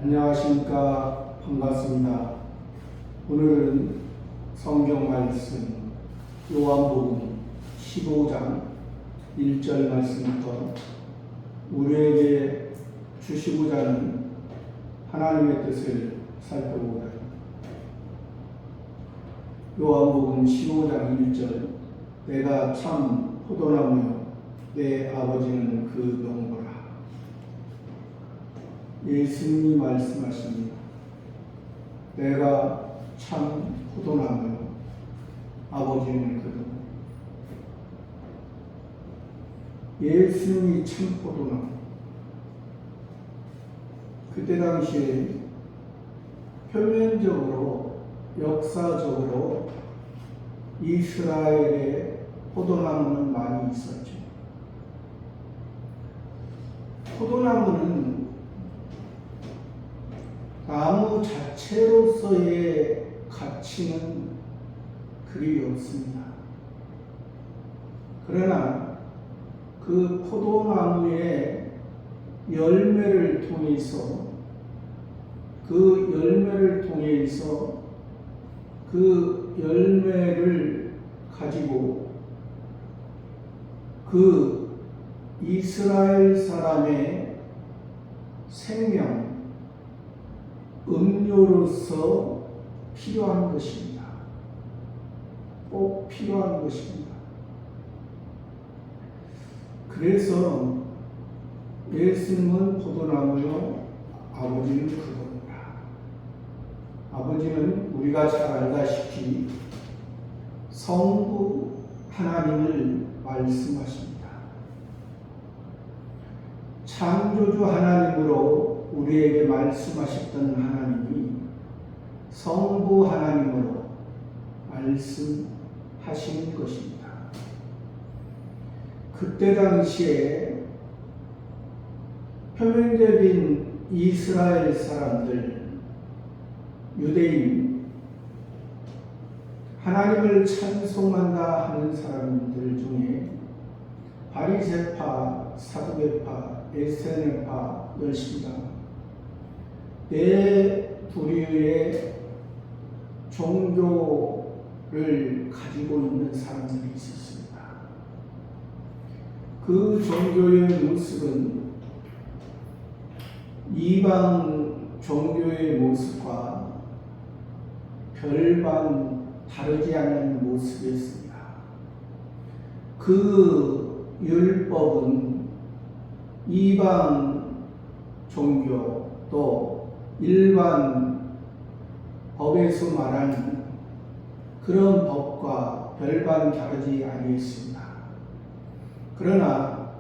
안녕하십니까. 반갑습니다. 오늘은 성경 말씀 요한복음 15장 1절 말씀부터 우리에게 주시고자 하는 하나님의 뜻을 살펴보고자 합니다. 요한복음 15장 1절 내가 참 포도나무요 내 아버지는 그 농부라. 예수님이 말씀하십니다. 내가 참 포도나무요 아버지는 그 농부. 예수님이 참 포도나무. 그때 당시에 표면적으로 역사적으로 이스라엘에 포도나무는 많이 있었죠. 포도나무는 나무 자체로서의 가치는 그리 없습니다. 그러나 그 포도나무의 열매를 통해서 그 열매를 가지고 그 이스라엘 사람의 생명, 음료로서 필요한 것입니다. 꼭 필요한 것입니다. 그래서 예수님은 포도나무요 아버지는 그겁니다. 아버지는 우리가 잘 알다시피 성부 하나님을 말씀하십니다. 창조주 하나님으로 우리에게 말씀하셨던 하나님이 성부 하나님으로 말씀하신 것입니다. 그때 당시에 표면적인 이스라엘 사람들, 유대인, 하나님을 찬송한다 하는 사람들 중에 바리새파, 사두개파, 에세네파, 열심당 네 부류의 종교를 가지고 있는 사람들이 있었습니다. 그 종교의 모습은 이방 종교의 모습과 별반 다르지 않는 모습이었습니다. 그 율법은 이방 종교 또 일반 법에서 말하는 그런 법과 별반 다르지 아니했습니다. 그러나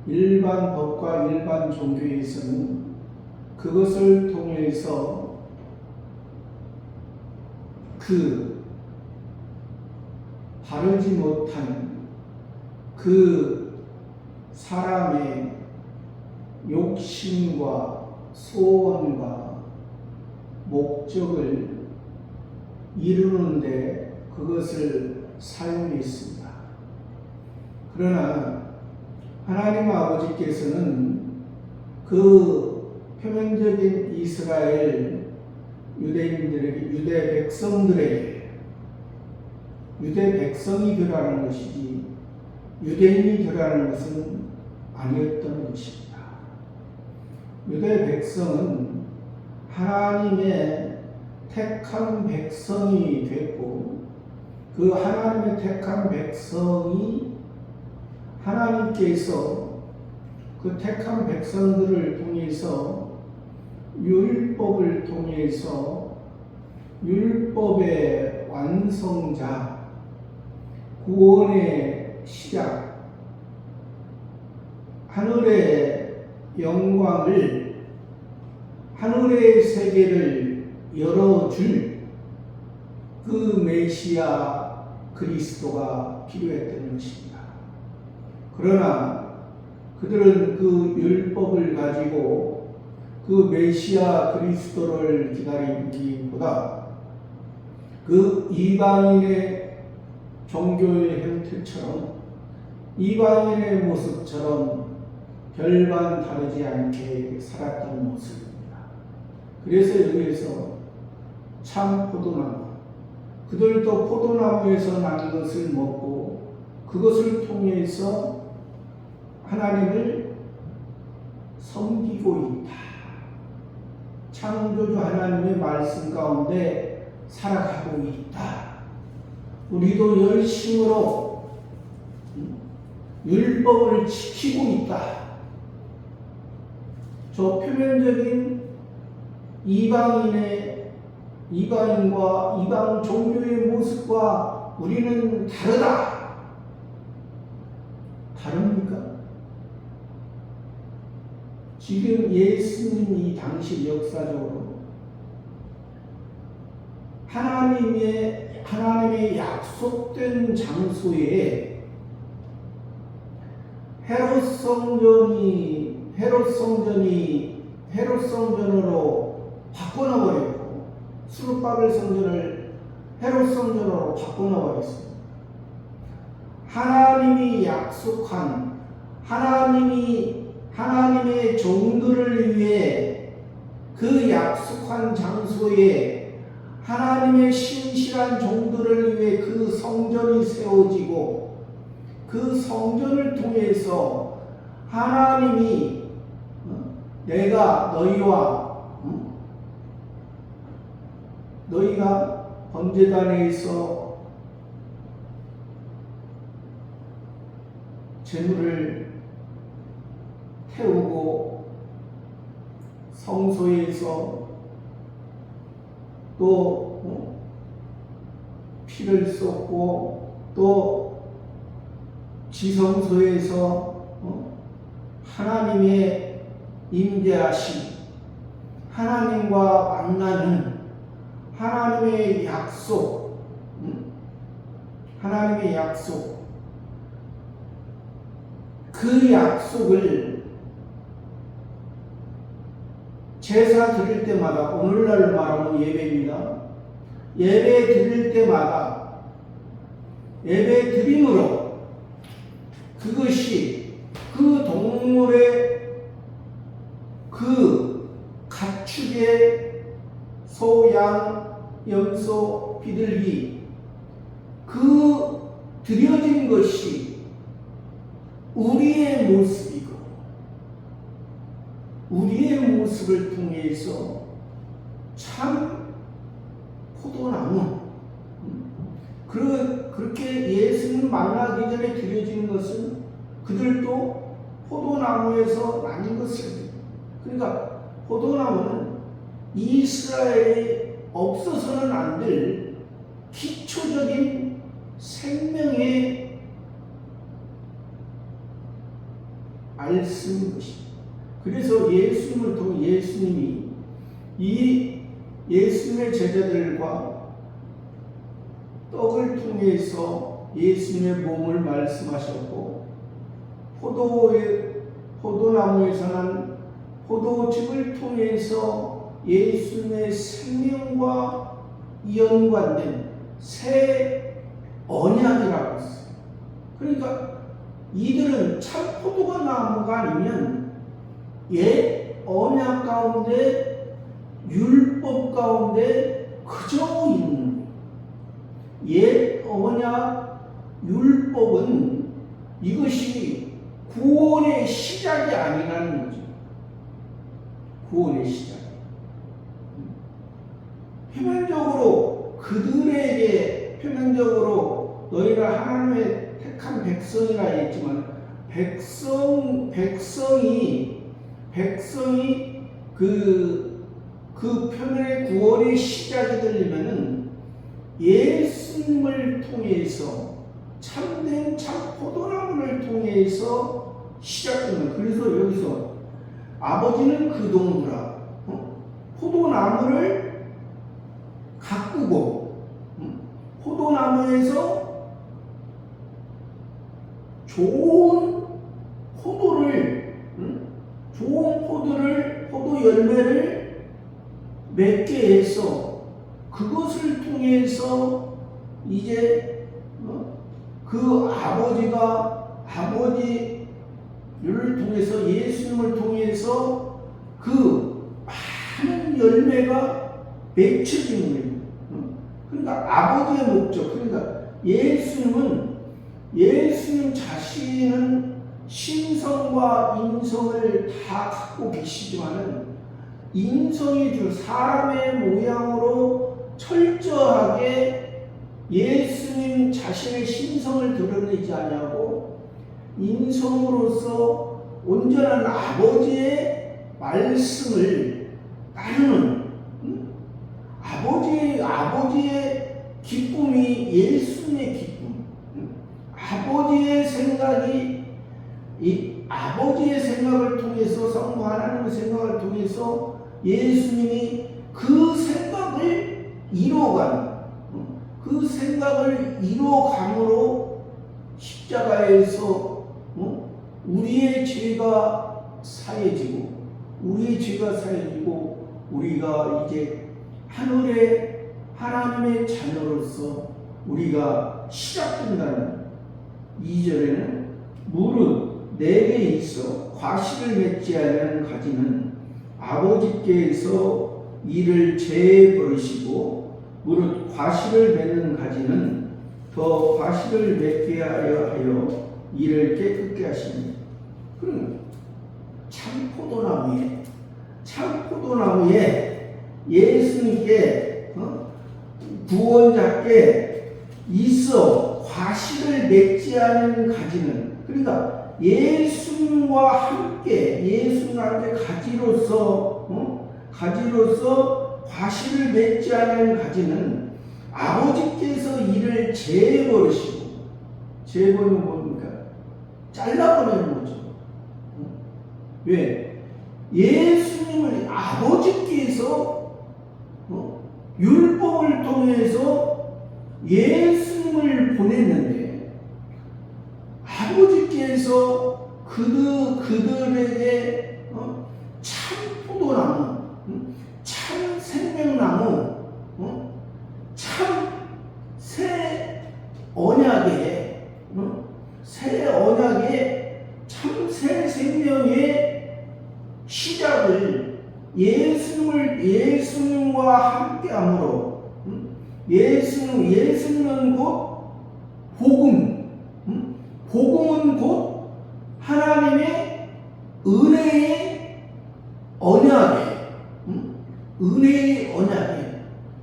일반 법과 일반 종교에서는 그것을 통해서 그 다르지 못한 그 사람의 욕심과 소원과 목적을 이루는데 그것을 사용했습니다. 그러나 하나님 아버지께서는 그 표면적인 이스라엘 유대인들에게, 유대 백성이 되라는 것이지 유대인이 되라는 것은 아니었던 것입니다. 유대 백성은 하나님의 택한 백성이 됐고 그 하나님의 택한 백성이 하나님께서 그 택한 백성들을 통해서 율법을 통해서 율법의 완성자, 구원의 시작, 하늘의 영광을, 하늘의 세계를 열어줄 그 메시아 그리스도가 필요했던 것입니다. 그러나 그들은 그 율법을 가지고 그 메시아 그리스도를 기다리기보다 그 이방인의 종교의 형태처럼 이방인의 모습처럼 별반 다르지 않게 살았던 모습입니다. 그래서 여기에서 참 포도나무, 그들도 포도나무에서 난 것을 먹고 그것을 통해서 하나님을 섬기고 있다. 창조주 하나님의 말씀 가운데 살아가고 있다. 우리도 열심으로 율법을 지키고 있다. 저 표면적인 이방인과 이방 종교의 모습과 우리는 다르다. 다릅니까? 지금 예수님이 당시 역사적으로 하나님의 약속된 장소에 헤롯 성전으로 바꿔놔버렸고, 수르바벨 성전을 헤롯 성전으로 바꿔놔버렸습니다. 하나님이 약속한 하나님의 종들을 위해 그 약속한 장소에 하나님의 신실한 종들을 위해 그 성전이 세워지고, 그 성전을 통해서 하나님이 내가 너희가 번제단에서 제물을 태우고 성소에서 또 피를 쏟고 또 지성소에서 하나님의 임재하심, 하나님과 만나는 하나님의 약속, 그 약속을 제사 드릴 때마다, 오늘날 말하면 예배입니다. 예배 드릴 때마다 예배 드림으로 그것이 그 동물의 그 가축의 소, 양, 염소, 비둘기, 그 드려진 것이 우리의 모습이고, 우리의 모습을 통해서 참 포도나무, 그렇게 예수님 만나기 전에 드려지는 것은 그들도 포도나무에서 나는 것을, 그러니까 포도나무는 이스라엘에 없어서는 안 될 기초적인 생명의 말씀인 것입니다. 그래서 예수님이 이 예수님의 제자들과 떡을 통해서 예수님의 몸을 말씀하셨고, 포도나무에서 난 포도즙을 통해서 예수님의 생명과 연관된 새 언약이라고 했어요. 그러니까 이들은 참 포도가 나무가 아니면 옛 언약 가운데, 율법 가운데 그저 있는, 옛 언약 율법은 이것이 구원의 시작이 아니라는 거죠. 구원의 시작. 표면적으로 너희가 하나님의 택한 백성이라 했지만, 백성이 그 표면의 구원의 시작이 되려면은 예수님을 통해서, 참된 참 포도나무를 통해서 시작됩니다. 그래서 여기서 아버지는 그 동무라, 포도나무를 가꾸고, 포도나무에서 좋은 포도 열매를 맺게 해서 그것을 통해서 이제 그 아버지를 통해서, 예수님을 통해서 그 많은 열매가 맺혀지는 거예요. 그러니까 아버지의 목적, 그러니까 예수님 자신은 신성과 인성을 다 갖고 계시지만은 인성이 주 사람의 모양으로 철저하게 예수님 자신의 신성을 드러내지 아니하고 인성으로서 온전한 아버지의 말씀을 따르는 아버지의 기쁨이 예수님의 기쁨, 아버지의 생각이 이 아버지의 생각을 통해서 성부 하나님의 생각을 통해서 예수님이 그 생각을 이루어가는 그 생각을 이루어감으로 십자가에서 우리의 죄가 사해지고 우리가 이제 하늘의 하나님의 자녀로서 우리가 시작된다는 2절에는 무릇 내게 있어 과실을 맺지 않은 가지는 아버지께서 이를 재버리시고 무릇 과실을 맺는 가지는 더 과실을 맺게 하여 이를 깨끗게 하시니. 그럼 참포도나무에 예수님께 구원자께 있어 과실을 맺지 않은 가지는, 그러니까 예수님과 함께 가지로서 과실을 맺지 않은 가지는 아버지께서 이를 재버리시고, 재버리는 뭡니까? 잘라버리는 거죠. 왜? 예수님을 아버지께서 율법을 통해서 예수님을 보냈는데 아버지께서 그들에게 참 포도나무, 참 생명나무, 참 새 언약의 참 새 생명의 시작을 예수님과 함께함으로 예수님은 곧 복음은 곧 하나님의 은혜의 언약에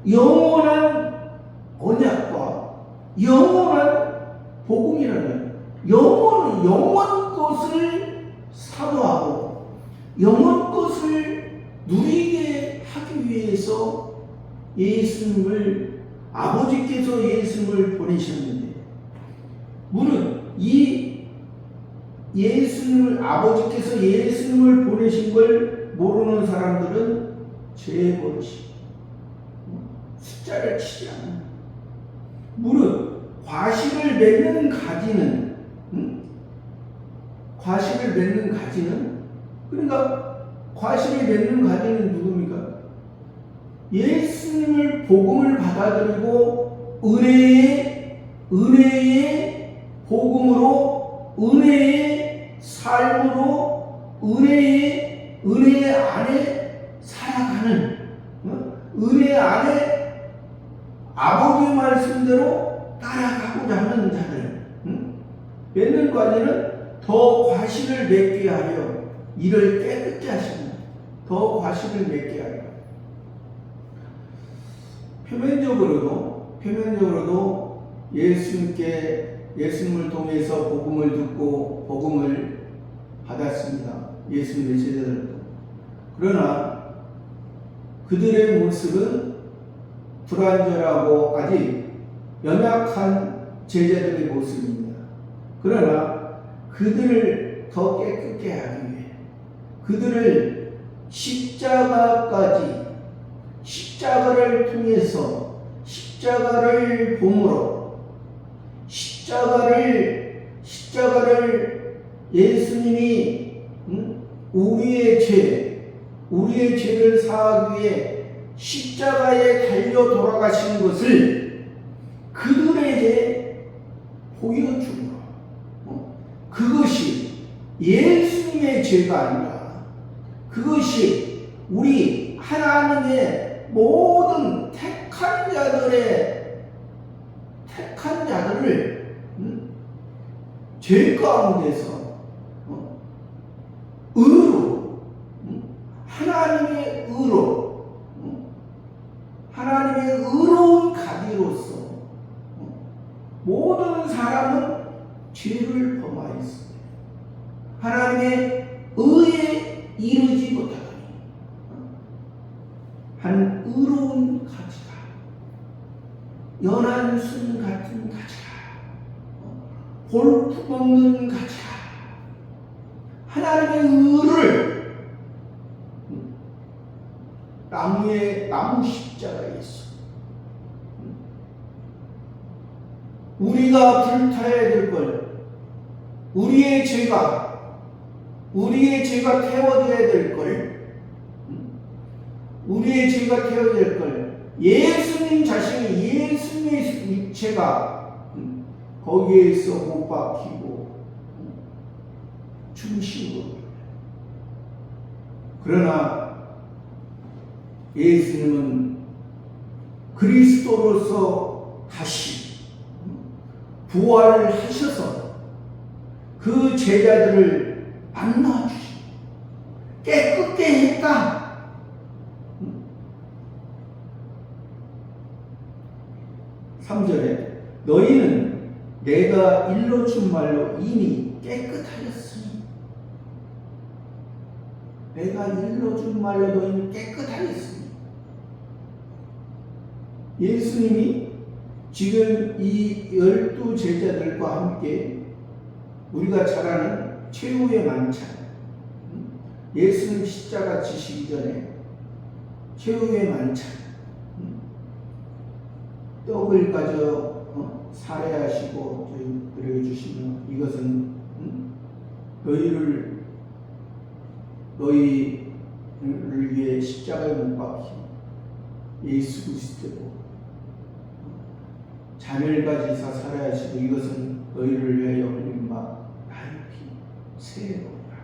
영원한 언약과 영원한 복음이라는 영원 것을 사모하고 영원 것을 누리게 하기 위해서 아버지께서 예수님을 보내셨는데, 무릇 아버지께서 예수님을 보내신 걸 모르는 사람들은 죄 버릇이 숫자를 치지 않는, 무릇 과실을 맺는 가지는 그러니까 과실을 맺는 가지는 누굽니까? 예수님을 복음을 받아들이고 은혜의 복음으로 은혜의 삶으로 은혜 안에 살아가는, 은혜 안에 아버지의 말씀대로 따라가고자 하는 자들, 맺는 과제는 더 과실을 맺게 하려 이를 깨끗게 하십니다. 더 과실을 맺게 하려. 표면적으로도 예수님을 통해서 복음을 듣고 복음을 받았습니다. 예수님의 제자들도. 그러나 그들의 모습은 불완전하고 아직 연약한 제자들의 모습입니다. 그러나 그들을 더 깨끗게 하기 위해 그들을 십자가를 통해서 십자가를 봄으로 십자가를 예수님이 우리의 죄를 사하기 위해 십자가에 달려 돌아가신 것을 그들에게 보여주므로 그것이 예수님의 죄가 아니라 그것이 우리 하나님의 모든 택한 자들을 죄 가운데서 의로, 하나님의 의로, 하나님의 의로운 가디로서 모든 사람은 죄를 범하였습니다. 하나님의 의에 이르지 못하더니 한 의로운 가지가, 연한 순 같은 가지가, 골프 먹는 가지가 하나님의 의를 나무 십자가에 있어. 우리가 불타야 될 걸, 우리의 죄가 태워져야 될 걸, 우리의 죄가 태워져야 될 걸, 예수님 자신이, 예수님의 육체가 거기에서 못 박히고 죽으신 겁니다. 그러나 예수님은 그리스도로서 다시 부활을 하셔서 그 제자들을 만나주시고 깨끗게 했다. 3절에 너희는 내가 일러준 말로 이미 깨끗하였으니, 내가 일러준 말로 너희는 깨끗하였으니, 예수님이 지금 이 12 제자들과 함께 우리가 잘 아는 최후의 만찬, 예수님 십자가 지시기 전에 최후의 만찬, 떡을 가져 살해하시고 저희들에게 주시면 이것은 너희를 위해 십자가에 못 박힌 예수 그리스도고, 자멸과 지사 살해하시고 이것은 너희를 위하여 흘린 바 나의 피 세로라.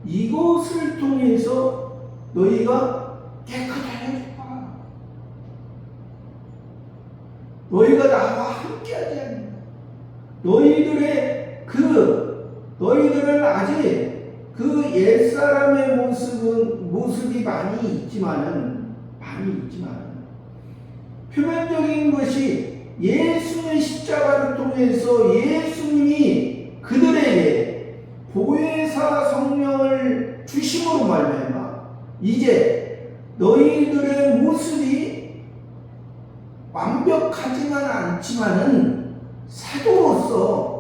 이것을 통해서 너희가 깨끗하여졌다. 너희가 나와 함께하지 않는다. 너희들은 아직 그 옛사람의 모습이 많이 있지만은 표면적인 것이 예수의 십자가를 통해서 예수님이 그들에게 보혜사 성령을 주심으로 말미암아 이제 너희들의 모습이 완벽하지는 않지만은 사도로서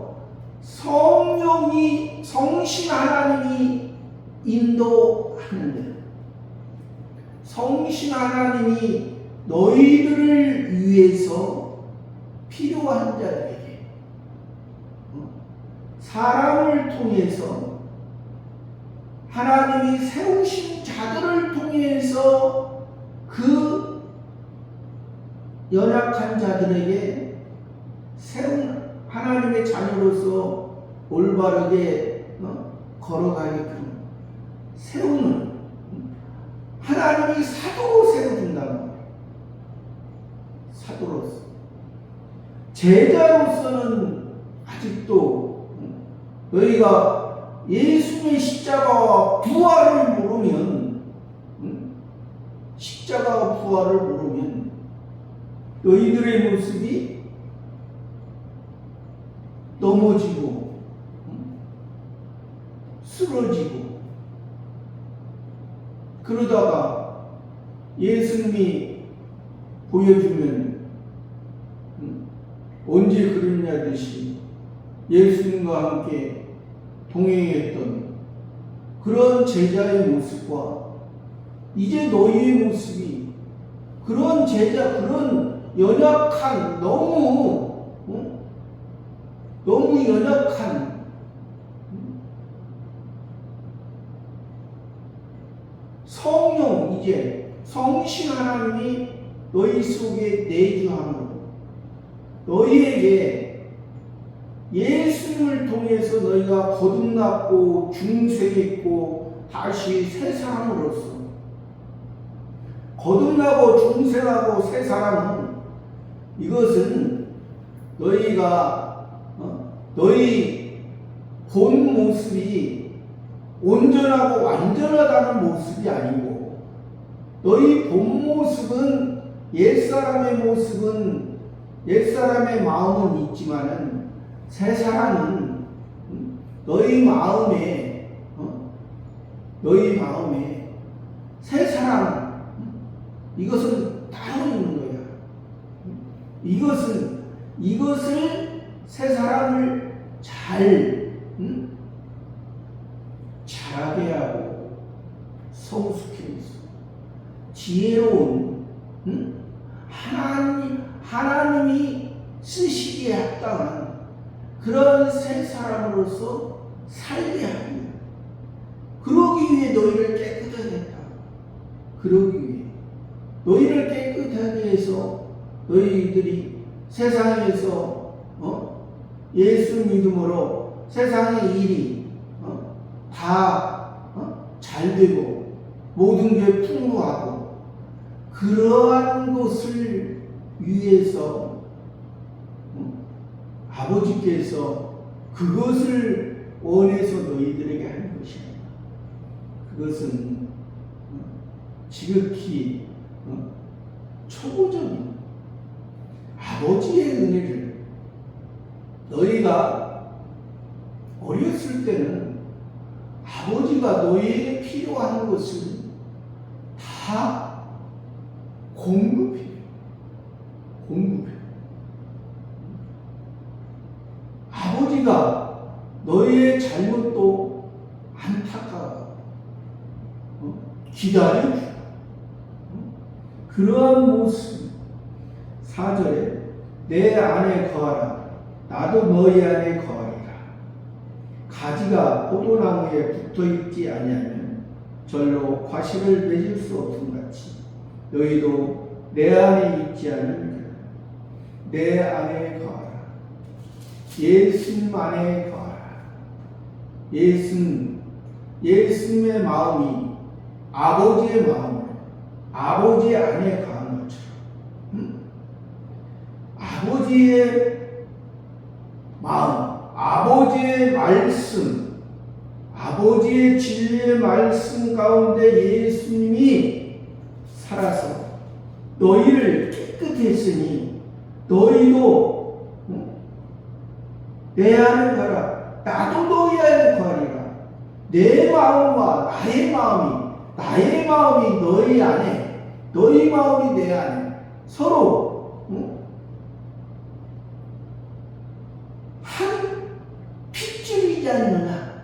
성신 하나님이 인도하는 대로, 성신 하나님이 너희들을 위해서 필요한 자들에게 사람을 통해서, 하나님이 세우신 자들을 통해서 그 연약한 자들에게 세운 하나님의 자녀로서 올바르게 걸어가게끔 세우는, 하나님이 사도로 세워준다는 거예요. 사도로서. 제자로서는 아직도 너희가 예수님의 십자가와 부활을 모르면, 십자가와 부활을 모르면 너희들의 모습이 넘어지고 쓰러지고, 그러다가 예수님이 보여주면 언제 그랬냐듯이 예수님과 함께 동행했던 그런 제자의 모습과 이제 너희의 모습이 그런 제자, 그런 연약한, 너무 연약한 성령, 이제 성신 하나님이 너희 속에 내주함으로 너희에게 예수님을 통해서 너희가 거듭났고 중생했고 다시 새 사람으로서 거듭나고 중생하고 새 사람은 이것은 너희가 너희 본 모습이 온전하고 완전하다는 모습이 아니고 너희 본 모습은 옛사람의 모습은 옛사람의 마음은 있지만은 새 사람은 너희 마음에 새 사람 이것은 따로 있는 거야. 이것을 새 사람을 잘하게 하고 성숙해 있어. 지혜로운 하나님이 쓰시기에 합당한 그런 새 사람으로서 살게 하기 위해 그러기 위해 너희를 깨끗하게 했다. 그러기 위해 너희를 깨끗하게 해서 너희들이 세상에서 예수 믿음으로 세상의 일이 다 잘 되고 모든 게 풍부하고 그러한 것을 위해서 아버지께서 그것을 원해서 너희들에게 한 것이야. 그것은 지극히 초보적인 아버지의 은혜를 너희가 어렸을 때는 아버지가 너희에게 필요한 것을 다 공급해. 아버지가 너희의 잘못도 안타까워 기다려주고 그러한 모습. 4절에 내 안에 거하라 나도 너희 안에 거하리라. 가지가 포도나무에 붙어있지 아니하면 절로 과실을 맺을 수 없음 같이 너희도 내 안에 있지 않으면 내 안에 거하라. 예수님 안에 거하라. 예수님의 마음이 아버지의 마음으로 아버지 안에 거하는 것처럼 아버지의 마음, 아버지의 말씀, 아버지의 진리의 말씀 가운데 예수님이 살아서 너희를 깨끗이 했으니 너희도 내 안에 가라. 나도 너희 안에 거하리라. 내 마음과 나의 마음이 너희 안에, 너희 마음이 내 안에 서로 한 핏줄이지 않느냐?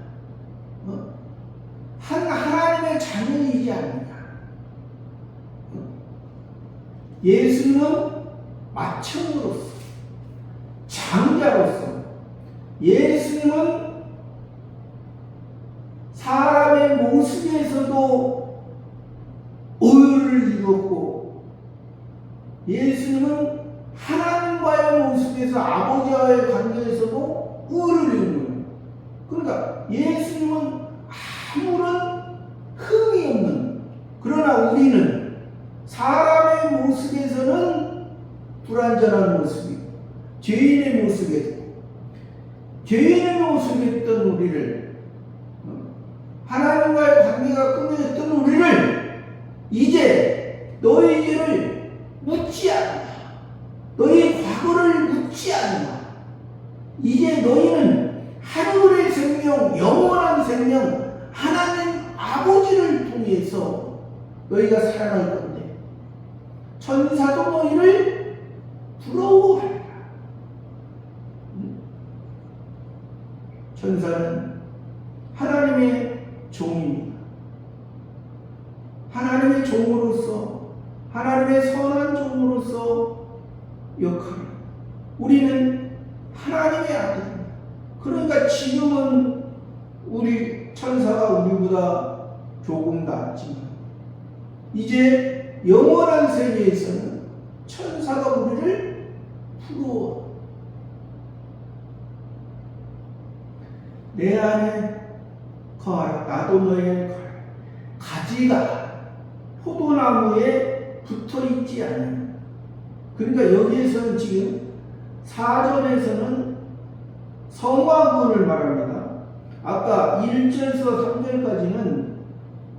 한 하나님의 자녀이지 않느냐? 예수님은 맏형으로서, 장자로서, 예수님은 사람의 모습에서도 의를 이뤘고, 예수님은 하나님과의 모습에서 아버지와의 관계에서도 의를 이루는 거예요. 그러니까 예수님은 아무런 흠이 없는, 그러나 우리는 사람의 모습에서는 불완전한 모습이고 죄인의 모습이었던 우리를, 하나님과의 관계가 끊어졌던 우리를 이제 너희 죄를 묻지 않는다. 너희 과거를 묻지 않는다. 이제 너희는 하늘의 생명, 영원한 생명, 하나님 아버지를 통해서 너희가 살아갈 건데 천사도 너희를 부러워하리라. 천사는 하나님의 종입니다. 하나님의 종으로서, 하나님의 선한 종으로서 역할을. 우리는 하나님의 아들입니다. 그러니까 지금은 우리 천사가 우리보다 조금 낫지만 이제 영원한 세계에서는 천사가 우리를 부러워. 내 안에 거하라. 나도 너희 안에 거하라. 가지가 포도나무에 붙어 있지 않아요. 그러니까 여기에서는 지금 4절에서는 성화구원을 말합니다. 아까 1절에서 3절까지는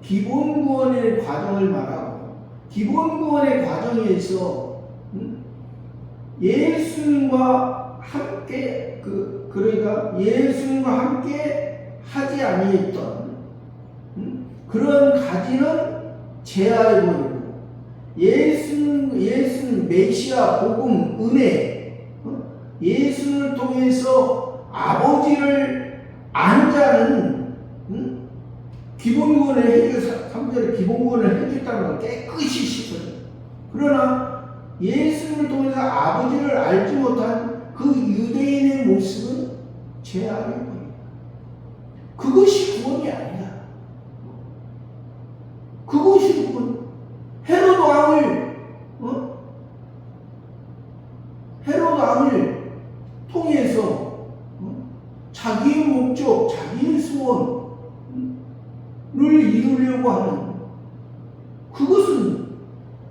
기본구원의 과정을 말하고, 기본구원의 과정에서 예수님과 함께 그러니까 예수님과 함께 하지 아니했던 그런 가지는 제하해버리고, 예수는 메시아 복음 은혜, 예수를 통해서 아버지를 안 자는 기본구원을 해주 3절에 기본구원을 해줬다는 걸 깨끗이 씻어요. 그러나 예수를 통해서 아버지를 알지 못한 그 유대인의 모습은 제하해버립니다. 그것이 구원이 아니야. 그것이 구원. 헤롯 왕을 통해서 자기의 목적, 자기의 소원을 이루려고 하는, 그것은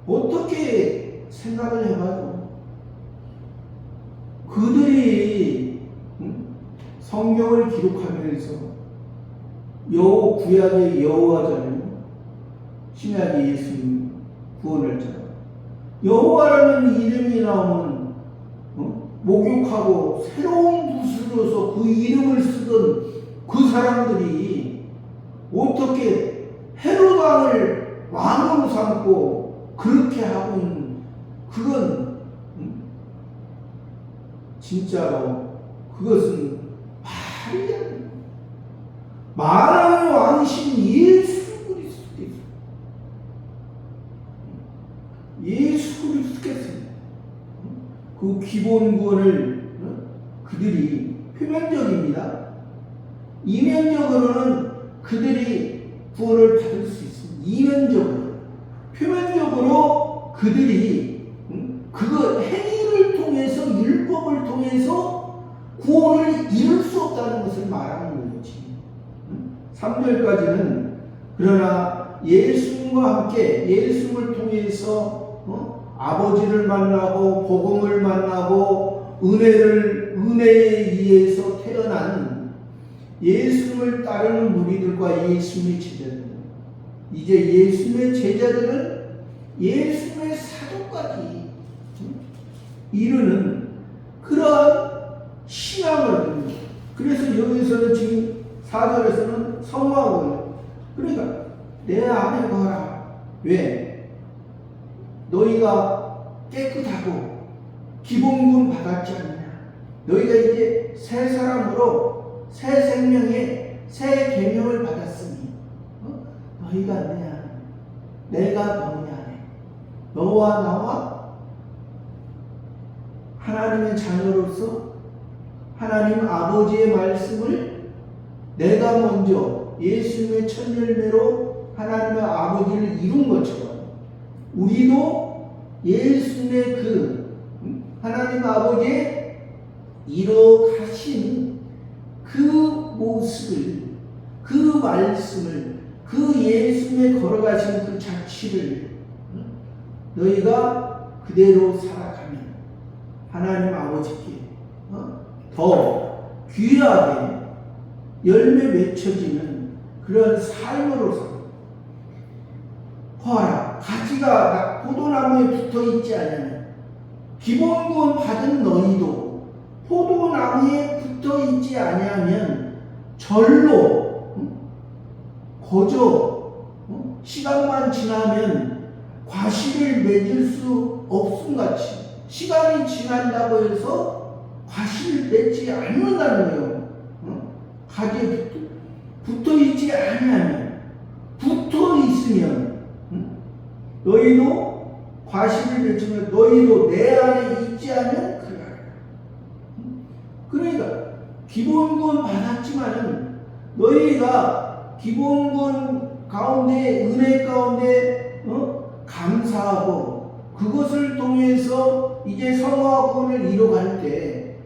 어떻게 생각을 해봐도 그들이 성경을 기록하면서 구약의 여호와잖아요. 신약의 예수님 구원을 자. 여호와라는 이름이 나오면 목욕하고 새로운 붓으로서 그 이름을 쓰던 그 사람들이 어떻게 헤롯 왕을 왕으로 삼고 그렇게 하고 있는, 그건 진짜로 그것은 말이 안 돼요. 만왕의 왕이신 예수 그리스도께서, 예수 그리스도께서 그 기본 구원을 그들이 표면적입니다. 이면적으로는 그들이 구원을 받을 수 있습니다. 이면적으로. 표면적으로 그들이 그 행위를 통해서, 율법을 통해서 구원을 이룰 수 없다는 것을 말하는 거지. 3절까지는 그러나 예수님과 함께 예수님을 통해서 아버지를 만나고 복음을 만나고 은혜에 의해서 태어난 예수님을 따르는 무리들과 예수님의 제자들, 이제 예수님의 제자들은 예수님의 사도까지 이루는 그런 신앙을 합니다. 그래서 여기서는 지금 4절에서는 성화구원, 그러니까 내 안에 거라. 왜? 너희가 깨끗하고 기본구원 받았지 않느냐. 너희가 이제 새 사람으로 새 생명의 새 계명을 받았으니 너희가 내 안에, 내가 너희 안에, 너와 나와 하나님의 자녀로서 하나님 아버지의 말씀을 내가 먼저 예수님의 첫 열매로 하나님의 아버지를 이룬 것처럼 우리도 예수님의 그 하나님 아버지의 이뤄 가신 그 모습을, 그 말씀을, 그 예수님의 걸어가신 그 자취를 너희가 그대로 살아가면 하나님 아버지께 더 귀하게 열매 맺혀지는 그런 삶으로서 허라. 가지가 포도나무에 붙어 있지 않으면, 기본구원 받은 너희도 포도나무에 붙어 있지 아니하면 절로 거저 시간만 지나면 과실을 맺을 수 없음같이, 시간이 지난다고 해서 과실을 맺지 않는다는 거예요. 가지에 붙어 있지 아니하면, 붙어 있으면 너희도 과실을 맺으면 너희도 내 안에 있지 않은 그라. 그러니까 기본구원 받았지만은 너희가 기본구원 가운데, 은혜 가운데 감사하고 그것을 통해서 이제 성화구원을 이뤄갈 때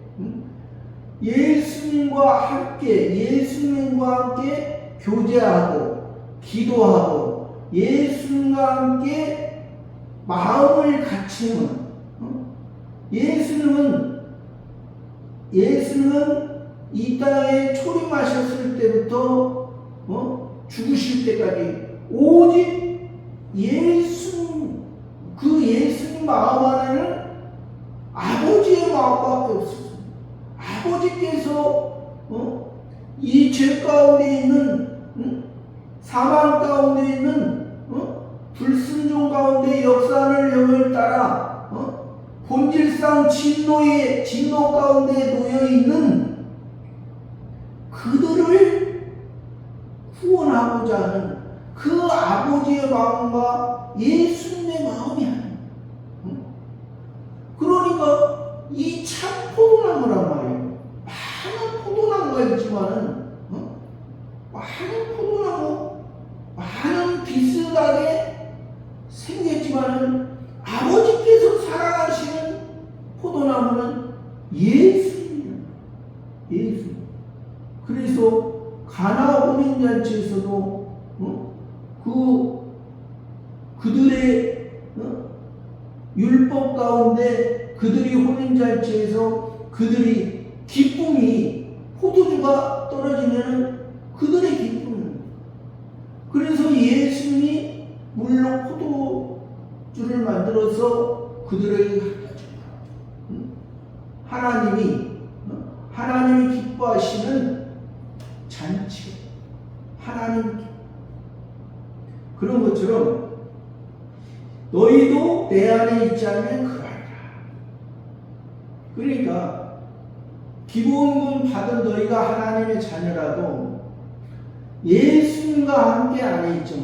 예수님과 함께 교제하고 기도하고 예수님과 함께 마음을 같이는 예수님은 이 땅에 초림하셨을 때부터 죽으실 때까지 오직 예수님 마음 안에는 아버지의 마음밖에 없었어요. 아버지께서 이 죄 가운데 있는 사망 가운데 있는 불순종 가운데 역사하는 영을 따라 본질상 진노 가운데 놓여 있는 그들을 구원하고자 하는 그 아버지의 마음과 예수님의 마음이 아니에요. 그러니까 이 참 포도나무란 말이에요. 많은 포도나무가 있지만은 많은 포도나무, 많은 비슷하게 생겼지만은 아버지께서 사랑하시는 포도나무는 예수입니다. 예수. 그래서 가나 혼인잔치에서도 그들의 율법 가운데 그들이 혼인잔치에서 그들이 기쁨이 포도주가 떨어지면 그들의 기쁨입니다. 그래서 예수님이 물로 포도주를 만들어서 그들에게 하나님이 기뻐하시는 잔치, 하나님 그런 것처럼 너희도 내 안에 있지 않으면 그러하리라. 그러니까 기본군 받은 너희가 하나님의 자녀라도 예수님과 함께 안에 있죠.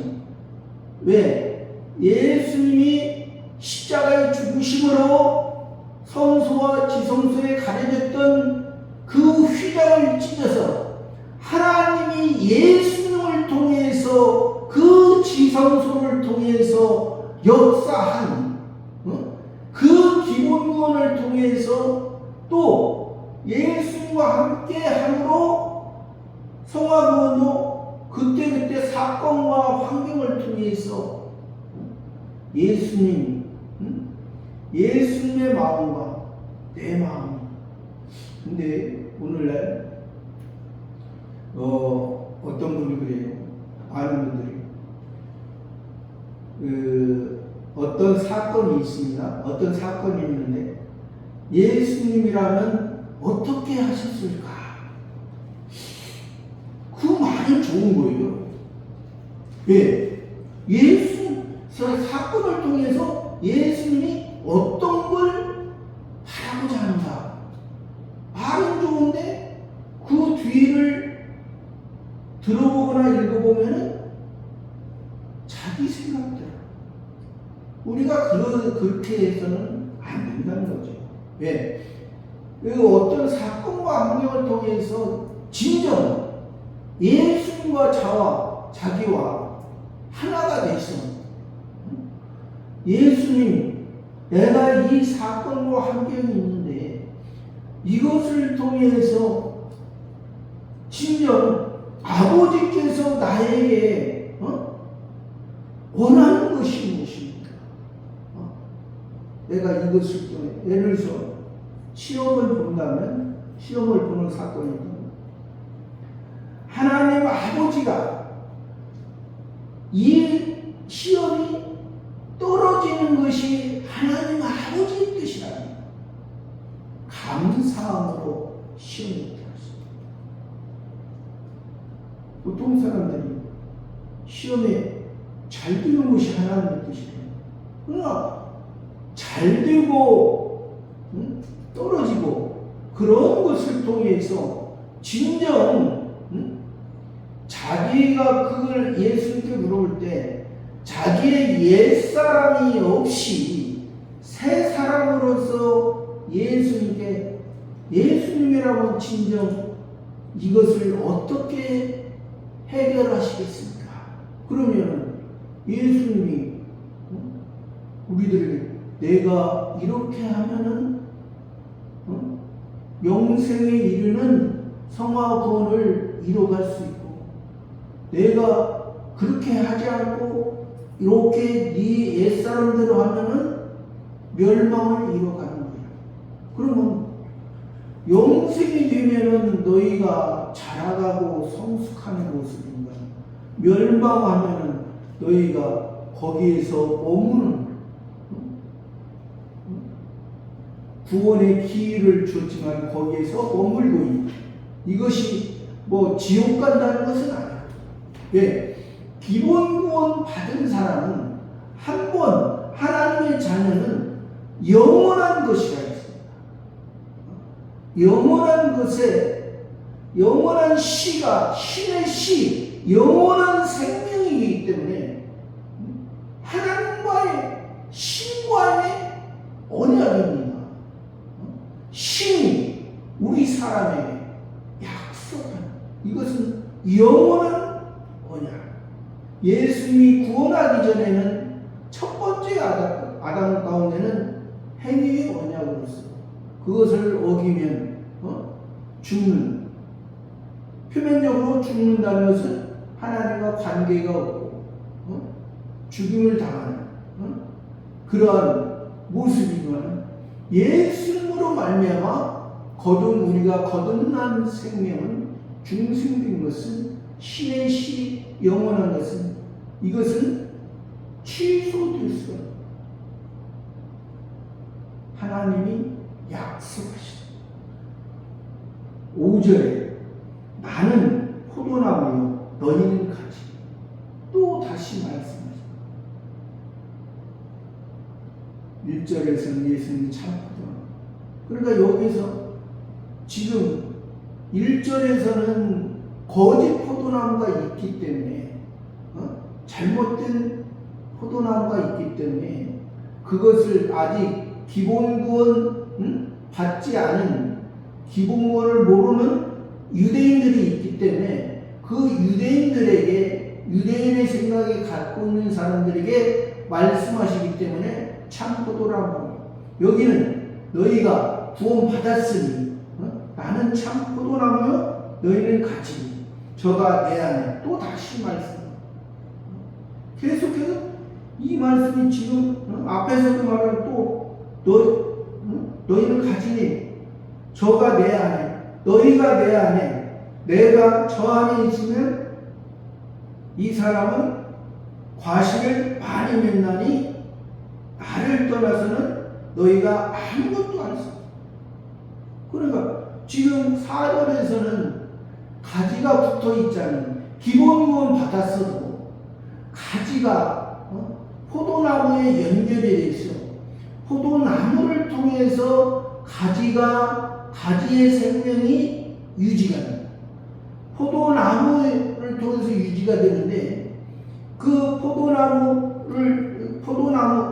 왜? 예수님이 십자가의 죽으심으로 성소와 지성소에 가려졌던 그 휘장을 찢어서 하나님이 예수님을 통해서 그 지성소를 통해서 역사한 그 기본권을 통해서 또 예수님과 함께 함으로 성화구원도 그때그때 사건과 환경을 통해서 예수님의 마음과 내 마음. 근데 오늘날 어떤 분이 그래요. 아는 분들이 어떤 사건이 있습니다. 어떤 사건이 있는데 예수님이라면 어떻게 하셨을까? 그 말이 좋은 거예요. 왜? 사건을 통해서 예수님이 어떤 걸 하고자 하는가? 말은 좋은데 그 뒤를 들어보거나 읽어보면은 자기 생각대로 우리가 그렇게 해서는 안 된다는 거죠. 왜? 어떤 사건과 환경을 통해서 진정 예수님과 자기와 하나가 되서 예수님, 내가 이 사건과 환경이 있는데 이것을 통해서 진정 아버지께서 나에게 원하는 것이 무엇입니까? 내가 이것을 통해 예를 들어서 시험을 본다면 시험을 보는 사건이다. 하나님 아버지가 이 시험이 떨어지는 것이 하나님 아버지의 뜻이라니 감사함으로 시험을 들었습니다. 보통 사람들이 시험에 잘 되는 것이 하나님의 뜻이에요. 그러나 잘 되고 떨어지고 그런 것을 통해서 진정 자기가 그걸 예수님께 물어볼 때 자기의 옛사람이 없이 새 사람으로서 예수님이라고 진정 이것을 어떻게 해결하시겠습니까? 그러면 예수님이 우리들에게 내가 이렇게 하면은 영생에 이르는 성화구원을 이뤄갈 수 있고 내가 그렇게 하지 않고 이렇게 네 옛사람대로 하면은 멸망을 이뤄가는 거야. 그러면 영생이 되면은 너희가 자라가고 성숙하는 모습인가? 멸망하면은 너희가 거기에서 머무는 구원의 기회를 줬지만 거기에서 머물고 있다. 이것이 뭐 지옥 간다는 것은 아니야. 왜? 기본 구원 받은 사람은 한 번 하나님의 자녀는 영원한 것이라 했습니다. 영원한 것에 영원한 시가 신의 시, 영원한 생명이기 때문에 하나님과의 신과의 언약입니다. 신이 우리 사람에게 약속하는 이것은 영원한 언약. 예수님이 구원하기 전에는 첫 번째 아담 가운데는 행위의 언약으로서 그것을 어기면 죽는, 표면적으로 죽는다는 것은 하나님과 관계가 없고 죽임을 당하는 그러한 모습이지만 예수님으로 말미암아 우리가 거듭난 생명은 중생된 것은 신의 시 영원한 것은 이것은 취소될 수 없는 하나님이 약속하시다. 5절에 나는 포도나무요 너희는 가지. 또 다시 말씀하십니다. 1절에서는 예수님이 참 포도나무. 그러니까 여기서 지금 1절에서는 거짓 포도나무가 있기 때문에 잘못된 포도나무가 있기 때문에 그것을 아직 기본구원 받지 않은 기본구원을 모르는 유대인들이 있기 때문에 그 유대인들에게 유대인의 생각에 갖고 있는 사람들에게 말씀하시기 때문에 참 포도나무 여기는 너희가 구원 받았으니 나는 참 포도나무요 너희는 가지 저가 내 안에 또 다시 말씀 계속해서 이 말씀이 지금 앞에서도 말하는 또 너희는 가지니 저가 내 안에 너희가 내 안에 내가 저 안에 있으면 이 사람은 과실을 많이 맺나니 나를 떠나서는 너희가 아무것도 할 수 없어. 그러니까 지금 4절에서는 가지가 붙어 있잖아요. 기본 구원 받았어도 가지가 포도나무에 연결이 되어 있어. 포도나무를 통해서 가지의 생명이 유지가 됩니다. 포도나무를 통해서 유지가 되는데 그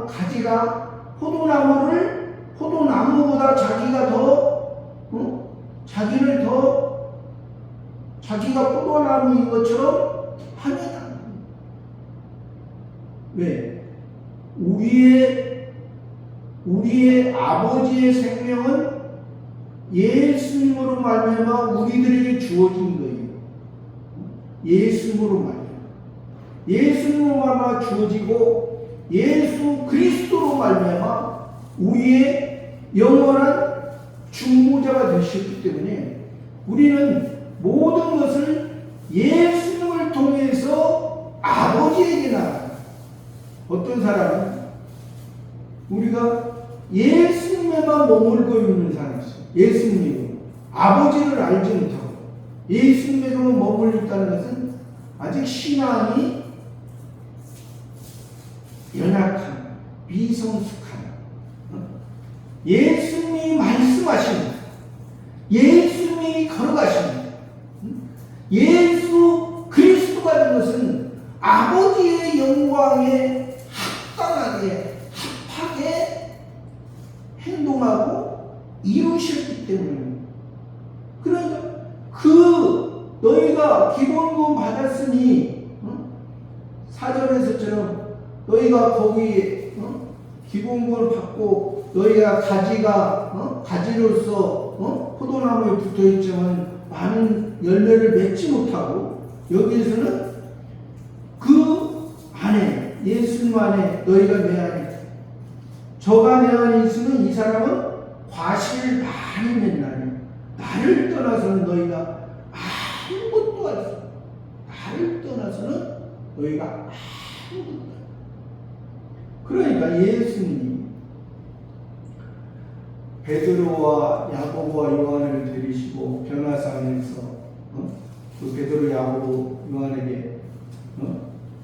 가지가 포도나무보다 자기가 포도나무인 것처럼 합니다. 왜? 우리의 아버지의 생명은 예수님으로 말미암아 우리들에게 주어진 거예요. 예수님으로 말미암아 주어지고 예수 그리스도로 말미암아 우리의 영원한 중보자가 되셨기 때문에 우리는 모든 것을 예수님을 통해서 아버지에게 나갑니다. 어떤 사람은 우리가 예수님에만 머물고 있는 사람이 있어요. 예수님이고 아버지를 알지 못하고 예수님에만 머물러 있다는 것은 아직 신앙이 연약한 미성숙한 예수님이 말씀하십니다. 예수님이 걸어가십니다. 예수 그리스도가 된 것은 아버지의 영광에 합당하게 합하게 행동하고 이루셨기 때문입니다. 그러니까 너희가 기본구원 받았으니 4절에서처럼 너희가 거기에 기본구원을 받고 너희가 가지로서 포도나무에 붙어있지만 많은 열매를 맺지 못하고 여기에서는 그 안에 예수님 안에 너희가 내 안에 저가 내 안에 있으면 이 사람은 과실을 많이 맺나니 나를 떠나서는 너희가 아무것도 할 수 없어. 나를 떠나서는 너희가 아무것도 할 수 없어. 그러니까 예수님이 베드로와 야고보와 요한을 데리시고 변화산에서 그 베드로, 야고보, 요한에게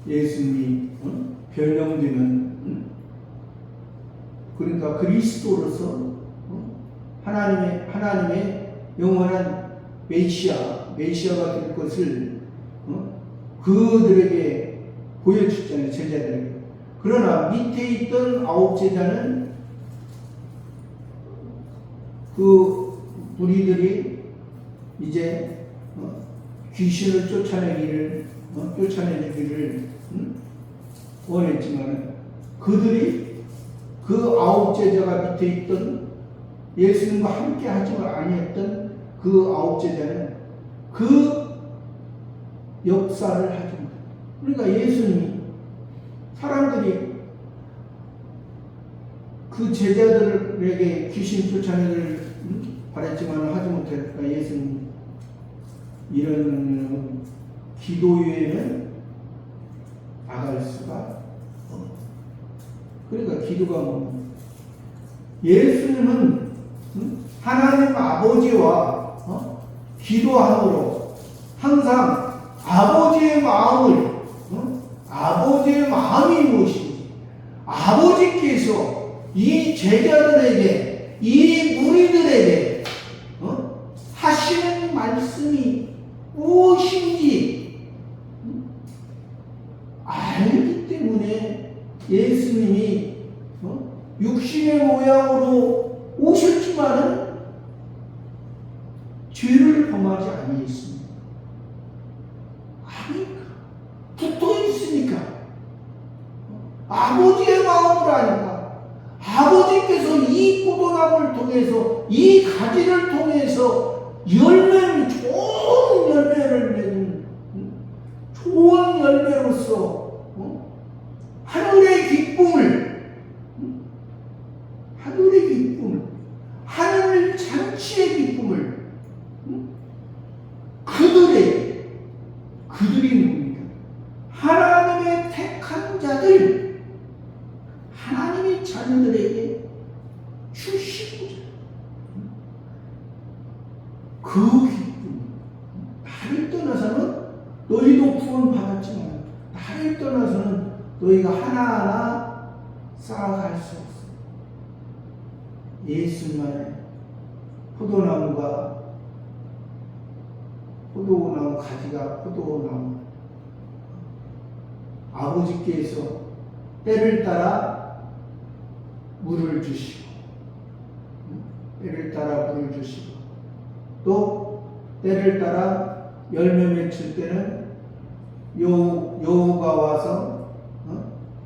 예수님이 변형되는 그러니까 그리스도로서 하나님의 영원한 메시아가 될 것을 그들에게 보여주잖아요, 제자들에게. 그러나 밑에 있던 9 제자는 그 무리들이 이제 귀신을 쫓아내주기를 원했지만 그들이 그 9 제자가 밑에 있던 예수님과 함께 하지 아니했던 그 9 제자는 그 역사를 하지 못했다. 그러니까 예수님이 사람들이 그 제자들에게 귀신 쫓아내기를 바랬지만 하지 못했다. 예수님 이런 기도 외에는 나갈 수가 없다. 그러니까 기도가 뭡니까? 예수님은 하나님 아버지와 기도함으로 항상 아버지의 마음이 무엇인지 아버지께서 이 제자들에게 이 무리들에게 하시는 말씀이 무엇인지 알기 때문에 예수님이 육신의 모양으로 오셨지만은 죄를 범하지 아니했습니다. 아니까 붙어 있으니까 아버지의 마음을 아니까 아버지께서 이 포도나무를 통해서 이 가지를 통해서 열매를 좋은 열매를 맺는 좋은 열매로서 하늘의 기쁨을 하늘 잔치의 기쁨을 그들이 뭡니까? 하나님의 택한 자들, 하나님의 자녀들에게 주시고자 그 기쁨, 나를 떠나서는 너희도 구원 받았지만 나를 떠나서는 너희가 하나하나 쌓아갈 수 없어. 예수만의 포도나무 가지가 포도나무 아버지께서 때를 따라 물을 주시고 또 때를 따라 열매 맺힐 때는 여우가 와서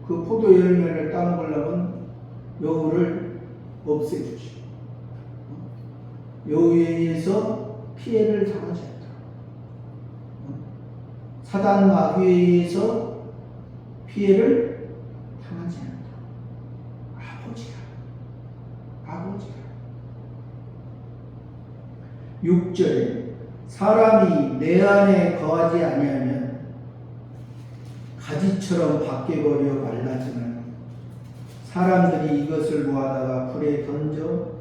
그 포도 열매를 따먹으려면 여우를 없애주시고 여우에 의해서 피해를 당하지 않도록 사단 마귀에 의해서 피해를 당하지 않도록 아버지가 6절에 사람이 내 안에 거하지 아니하면 가지처럼 밖에 버려 말라지만 사람들이 이것을 모아다가 불에 던져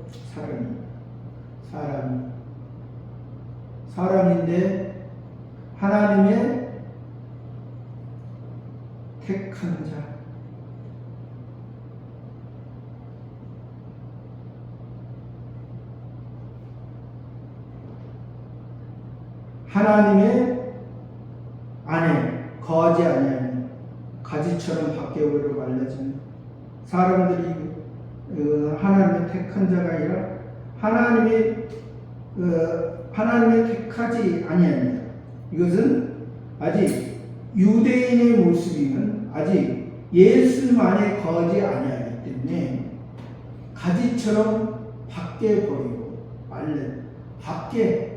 사람인데 하나님의 택한 자 하나님의 안에 거하지 아니하면 가지처럼 밖에 버려 말라지는 사람들이 하나님의 택한 자가 아니라 하나님의 택하지 아니하냐. 이것은 아직 유대인의 모습이면 아직 예수님 안에 거하지 아니하기 때문에 가지처럼 밖에 버리고 밖에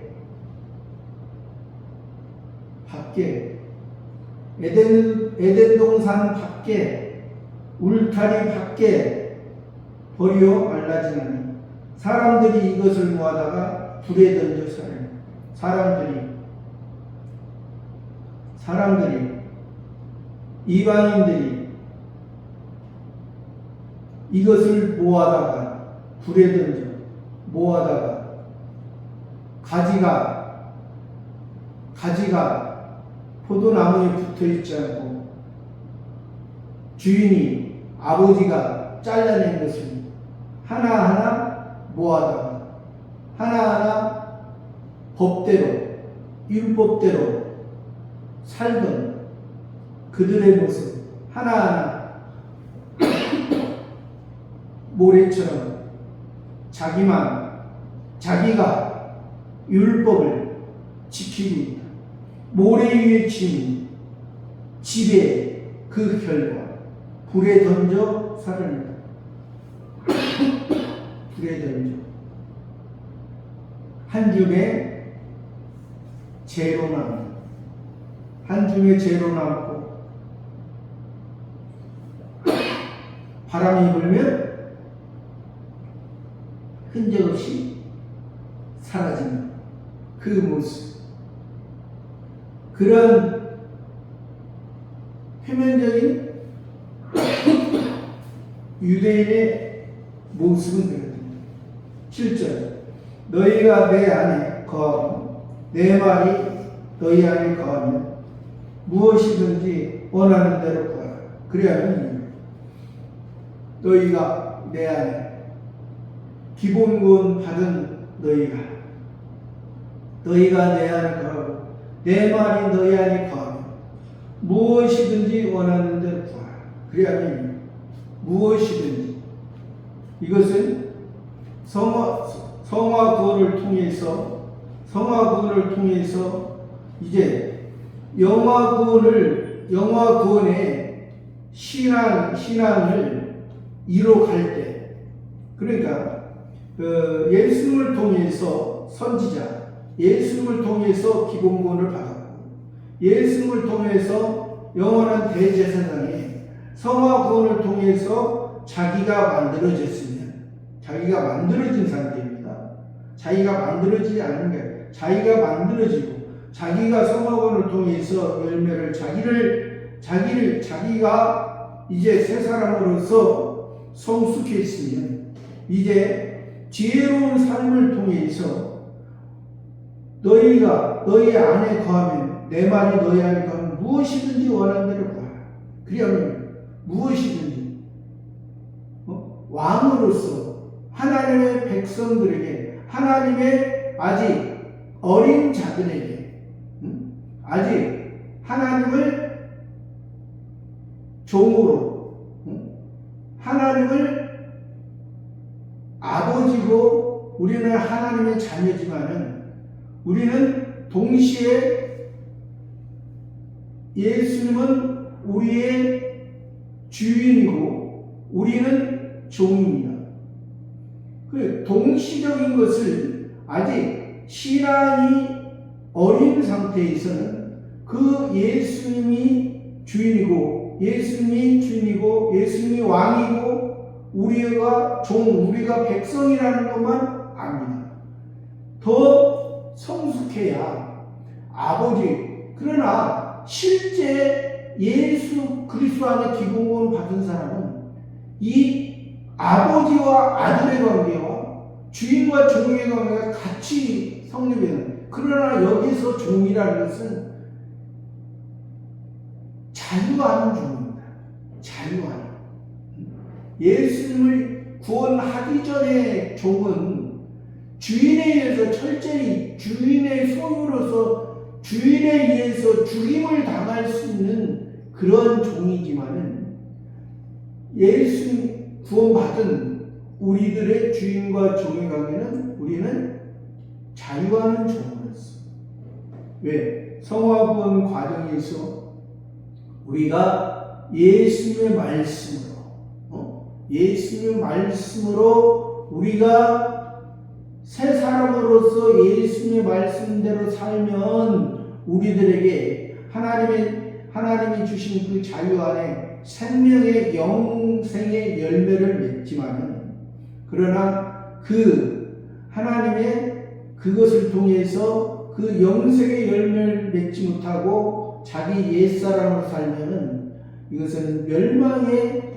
에덴 동산 밖에 울타리 밖에 버려 말라지나니 사람들이 이것을 모아다가 불에 던져 살아요. 사람들이 이방인들이 이것을 모아다가 불에 던져 모아다가 가지가 포도나무에 붙어 있지 않고 주인이 아버지가 잘라낸 것을 하나하나 모아다가 하나하나 법대로 율법대로 살던 그들의 모습 하나하나 모래처럼 자기가 율법을 지키고 있다. 모래 위에 진 집에 그 결과 불에 던져 살아낸다. 불에 던져 한 줌에 재로 남고 바람이 불면 흔적 없이 사라지는 그 모습, 그런 표면적인 유대인의 모습은 그렇습니다. 7절 너희가 내 안에 거하고 내 말이 너희 안에 거하면 무엇이든지 원하는 대로 구하라. 그리하면 너희가 내 안에 기본 구원 받은 너희가 내 안에 거하고 내 말이 너희 안에 거하면 무엇이든지 원하는 대로 구하라. 그리하면 무엇이든지, 이것은 성화 구원을 통해서 이제 영화 구원의 신앙을 이뤄갈 때, 그러니까 예수님을 통해서 선지자, 예수님을 통해서 기본 구원을 받았고, 예수님을 통해서 영원한 대제사장에 성화 구원을 통해서 자기가 만들어진 상태입니다. 자기가 만들어지지 않은 게 자기가 만들어지고, 자기가 성화 구원을 통해서 열매를 자기가 이제 새 사람으로서 성숙했으면 이제 지혜로운 삶을 통해서 너희 안에 거하면 내 말이 너희 안에 거하면 무엇이든지 원하는 대로 구하라. 그리하면 무엇이든지 왕으로서 하나님의 백성들에게, 하나님의 아직 어린 자들에게, 아직 하나님을 종으로, 하나님을 아버지고 우리는 하나님의 자녀지만은 우리는 동시에 예수님은 우리의 주인이고 우리는 종입니다. 그 동시적인 것을 아직 신앙이 어린 상태에서는 그 예수님이 주인이고 예수님이 왕이고 우리가 우리가 백성이라는 것만 압니다. 더 성숙해야 그러나 실제 예수 그리스도 안에 기본구원 받은 사람은 이 아버지와 아들의 관계와 주인과 종의 관계가 같이 성립되는, 그러나 여기서 종이라는 것은 자유하는 종입니다. 자유하는. 예수님을 구원하기 전에 종은 주인에 의해서 철저히 주인의 소유로서 주인에 의해서 죽임을 당할 수 있는 그런 종이지만은 예수님 구원받은 우리들의 주인과 종의 관계는 우리는 자유하는 종으로서, 왜? 성화 구원 과정에서 우리가 예수님의 말씀으로 우리가 새 사람으로서 예수님의 말씀대로 살면 우리들에게 하나님이 주신 그 자유 안에 생명의 영생의 열매를 맺지만은, 그러나 그 하나님의 그것을 통해서 그 영생의 열매를 맺지 못하고 자기 옛사람으로 살면은 이것은 멸망의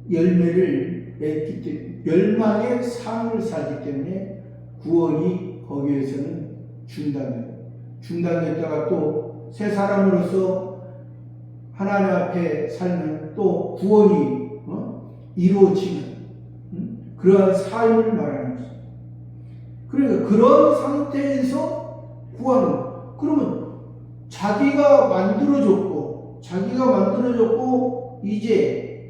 열매를 맺기 때문에, 멸망의 삶을 살기 때문에 구원이 거기에서는 중단됐다가 또 새 사람으로서 하나님 앞에 살면 또 구원이 이루어지는 그러한 삶을 말하는 것입니다. 그러니까 그런 상태에서 구하는, 그러면 자기가 만들어졌고 이제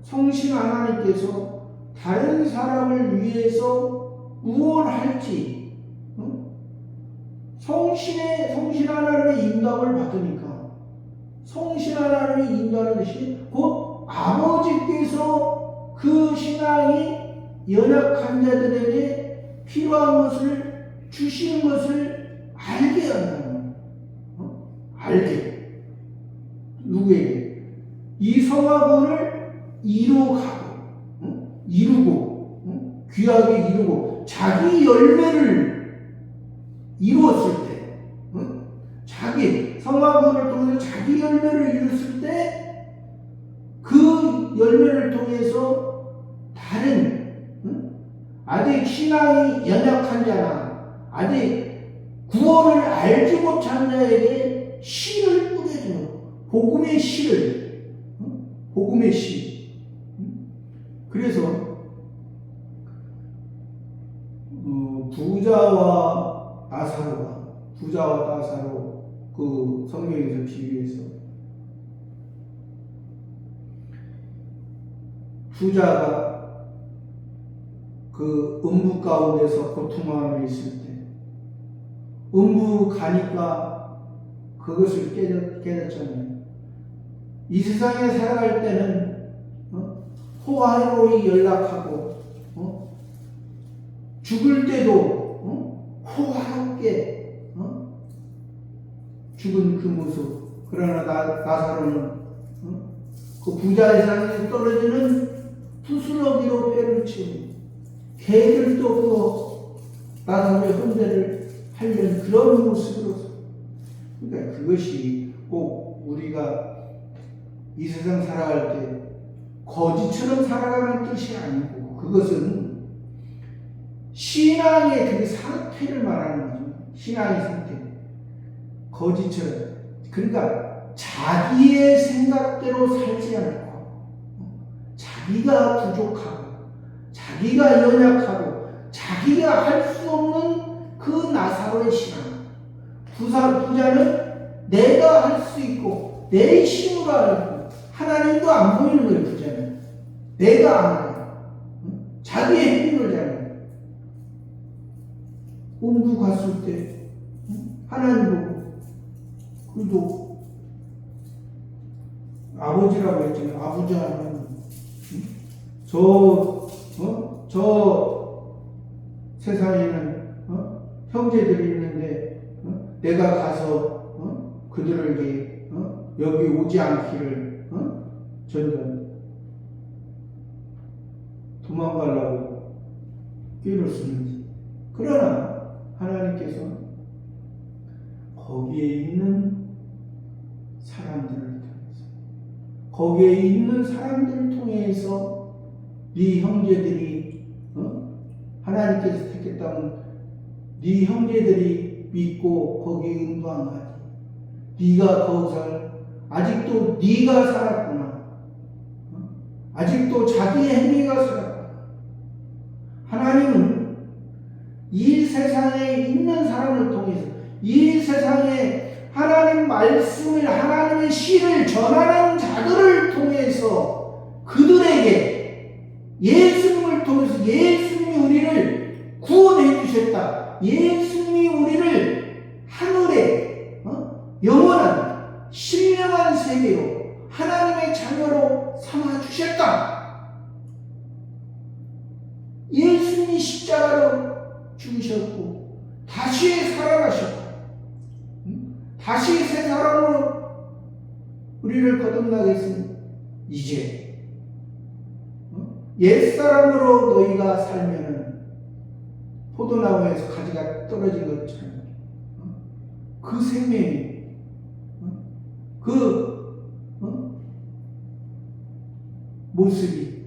성신 하나님께서 다른 사람을 위해서 무엇을 할지 성신 하나님의 인도함을 받으니까, 성신 하나님의 인도하는 것이 곧 아버지께서 그 신앙이 연약한 자들에게 필요한 것을 주시는 것을 알게 한다는 거예요. 알게. 누구에게? 이 성화군을 이루고 귀하게 이루고 자기 열매를 이루었을 때, 자기 성화군을 통해서 자기 열매를 이뤘을 때, 그 열매를 통해서 다른 아직 신앙이 연약한 자나 아직 구원을 알지 못한 자에게 씨를 뿌려주는, 복음의 씨를, 복음의 씨. 그래서 부자와 나사로 그 성경에서 비유해서, 부자가 그 음부 가운데서 고통하며 있을 때, 음부 가니까 그것을 깨닫잖아요. 이 세상에 살아갈 때는 호화로이 연락하고 죽을 때도 호화롭게 죽은 그 모습. 그러나 나사로는 그 부자의 상에서 떨어지는 부스러기로 배를 채우고 개들도 그 나사로의 헌대를 하려는 그런 모습으로서, 그러니까 그것이 꼭 우리가 이 세상 살아갈 때 거지처럼 살아가는 뜻이 아니고, 그것은 신앙의 그 상태를 말하는 거죠. 신앙의 상태. 거지처럼. 그러니까 자기의 생각대로 살지 않고, 자기가 부족하고, 자기가 연약하고, 자기가 할 수 없는 그 나사로의 신앙. 부자는 내가 할 수 있고, 내 힘으로 알고, 하나님도 안 보이는 거예요, 부자는. 내가 아는 거예요. 자기의 힘을 잘해요. 음부 갔을 때 하나님 보고, 그래도 아버지라고 했잖아요. 아부자는 저 세상에는 형제들이 있는데 내가 가서 그들에게 여기 오지 않기를 전전 도망가려고 끼를 쓰는지. 그러나 하나님께서 거기에 있는 사람들을 통해서 네 형제들이 하나님께서 택했다면 네 형제들이 믿고 거기에 응도한 거지. 네가 거기서 아직도 네가 살았구나. 아직도 자기의 행위가 살았구나. 하나님은 이 세상에 있는 사람을 통해서, 이 세상에 하나님 말씀을, 하나님의 씨를 전하는 자들을 통해서 그들에게 예수님을 통해서, 예수님이 우리를 구원해 주셨다. 예수님이 우리를 하늘에 영원한 신령한 세계로 하나님의 자녀로 삼아 주셨다. 예수님이 십자가로 죽으셨고 다시 살아나셨고 다시 새 사람으로 우리를 거듭나게 했으니 이제 옛사람으로 너희가 살면은 포도나무에서 가지가 떨어진 것처럼 그 생명이 그 모습이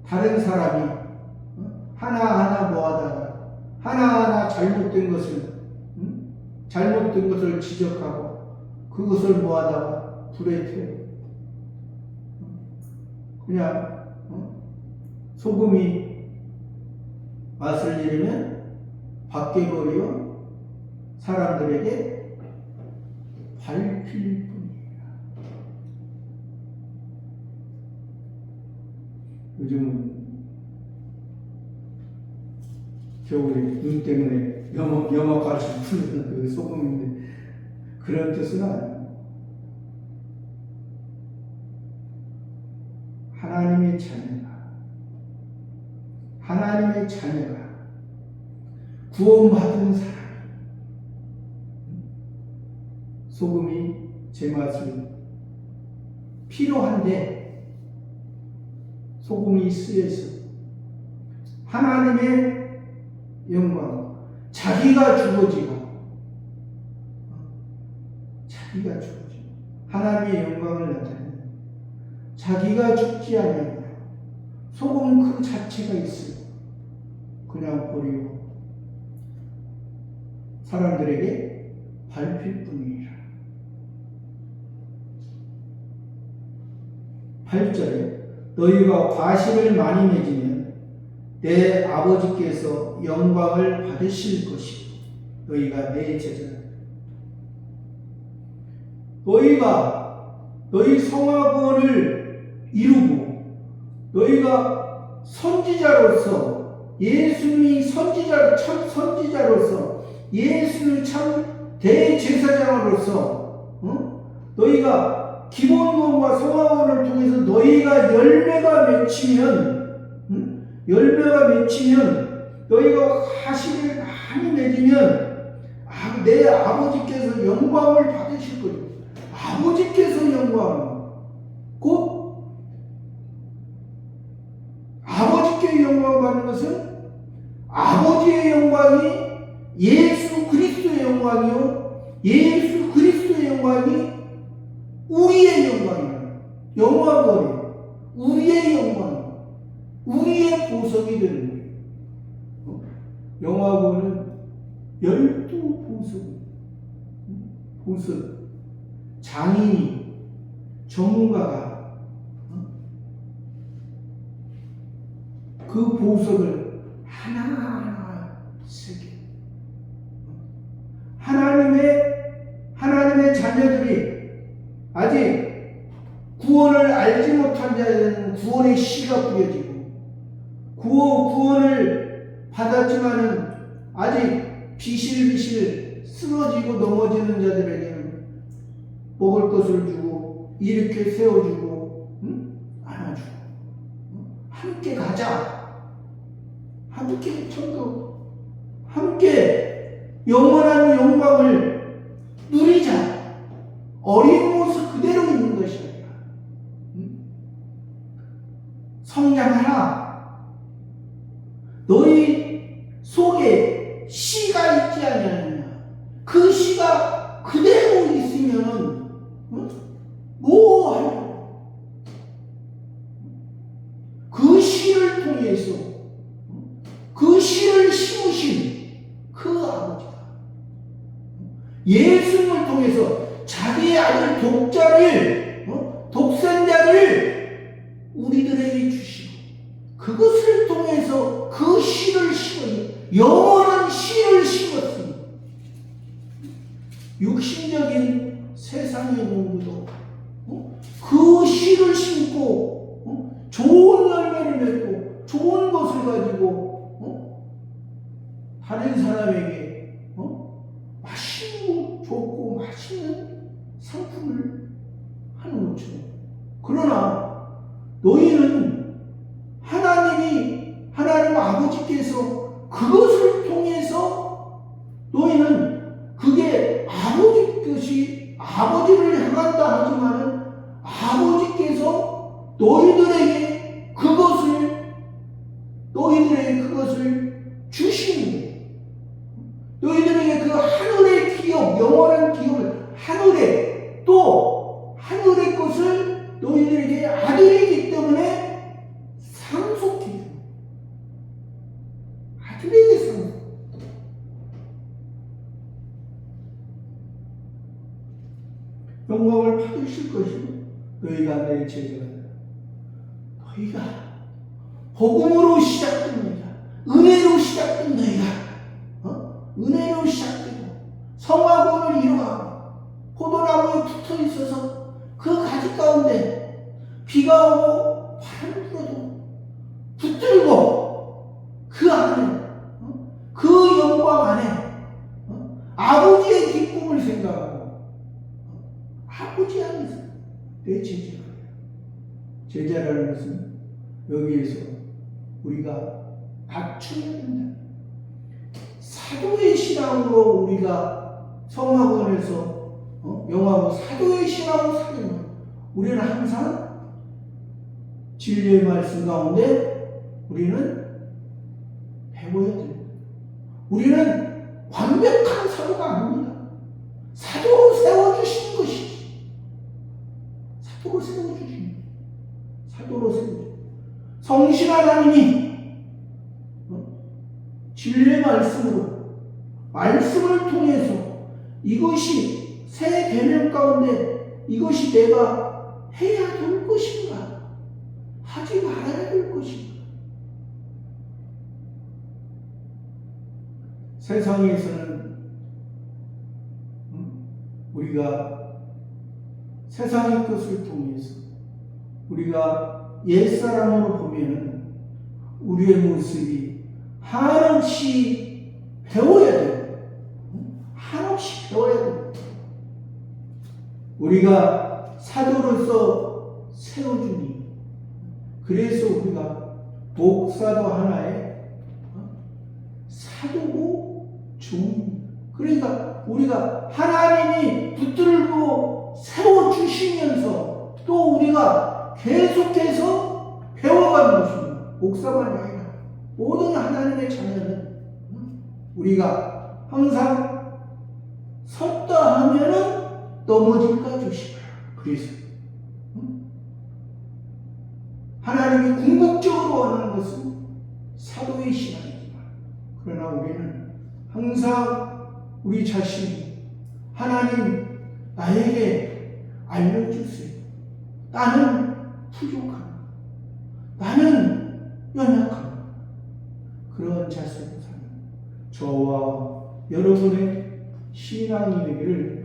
다른 사람이 하나하나 모아다가 하나하나 잘못된 것을 지적하고 그것을 모아다가 불에 태워 그냥 소금이 맛을 잃으면 밖에 버려 사람들에게 밟힐 뿐이에요. 요즘은 겨울에 눈 때문에 염화가루 푸는 그 소금인데 그런 뜻은 아니에요. 하나님의 자녀가 구원받은 사람 소금이 제맛을 필요한데 소금이 쓰여서 하나님의 영광 자기가 죽어지고 하나님의 영광을 나타내는 자기가 죽지 아니하고 소금 그 자체가 있어요. 그냥 버리고 사람들에게 밟힐 뿐이라. 8절에 너희가 과실을 많이 맺으면 내 아버지께서 영광을 받으실 것이고 너희가 내 제자라. 너희 성화구원을 이루고 너희가 선지자로서 예수님이 참 선지자로서 예수님 참 대제사장으로서 너희가 기본구원과 성화구원을 통해서 너희가 열매가 맺히면 너희가 과실을 많이 맺으면 내 아버지께서 영광을 받으실 거예요. 아버지께서 영광 곧 아버지께 영광 받는 것은 아버지의 영광이 예수 그리스도의 영광이요 예수 그리스도의 영광이 우리의 영광이에요. 영광이에요. 우리의 영광 우리의 보석이 되는 거예요. 영화고는 12보석 장인이 전문가가 그 보석을 하나하나 쓰게 하나님의 자녀들이 아직 구원을 알지 못한 자에게는 구원의 씨가 뿌려지고 구원을 받았지만은 아직 비실비실 쓰러지고 넘어지는 자들에게는 먹을 것을 주고 이렇게 세워주고 안아주고 함께 가자 함께 천국 함께 영원한 영광을 누리자 어린 모습 그대로 있는 것이 아니라 성장하라 너희 속에 씨가 있지 않느냐 그 씨가 그대로 있으면은 뭐 하려고 그 씨를 통해서 그 씨를 심으신 그 아버지가 예수님을 통해서 자기의 아들 독생자를 우리들에게 주시고 그것을 통해서 그 씨를 심어 영원한 씨를 심었으니 육신적인 세상의 농부도 그 씨를 심고 좋은 열매를 맺고 좋은 것을 가지고 다른 사람에게 맛있고 좋고 맛있는 상품을 하는 것처럼 그러나 너희는 하나님 아버지께서 그것을 통해서 너희는 그게 아버지 뜻이 아버지를 향한다 하지만은 아버지께서 칠 것이고 너희가 내 제자가 되라. 너희가 복음으로 시작된 너희가, 은혜로 시작된 너희가, 은혜로 시작되고 성화군을 이루어가고 포도나무에 붙어 있어서 그 가지 가운데 비가 오고 바람 불어도 붙들고 그 안에, 그 영광 안에 아버지의 기쁨을 생각하고 아버지 안에서 내 제자가 돼요. 제자라는 것은 여기에서 우리가 갖춰야 된다. 사도의 신앙으로 우리가 성화관에서 영하고 사도의 신앙으로 살면 우리는 항상 진리의 말씀 가운데 우리는 배워야 됩니다. 우리는 완벽한 사도가 아닙니다. 사도로 세워주시는 것이지. 사도로 세워주시는 것이지. 사도로 세워주시는 성신 하나님이 진리의 말씀을 통해서 이것이 새 계명 가운데 이것이 내가 해야 될 것인가, 하지 말아야 될 것인가. 세상에서는 우리가 세상의 것을 통해서 우리가 옛사람으로 보면은 우리의 모습이 한없이 배워야 돼요. 한없이 배워야 돼요. 우리가 사도로서 세워주니, 그래서 우리가 목사도 하나의 사도고 종입니다. 그러니까 우리가 하나님이 붙들고 세워주시면서 또 우리가 계속해서 배워가는 것입니다. 목사만이 아니라 모든 하나님의 자녀는 우리가 항상 섰다 하면은 넘어질까 조심하라. 그래서 하나님이 궁극적으로 원하는 것은 사도의 신앙이지만, 그러나 우리는 항상 우리 자신이 하나님 나에게 알려주세요. 나는 부족합니다. 나는 연약합니다. 그런 자세로 사는 저와 여러분의 신앙이 되기를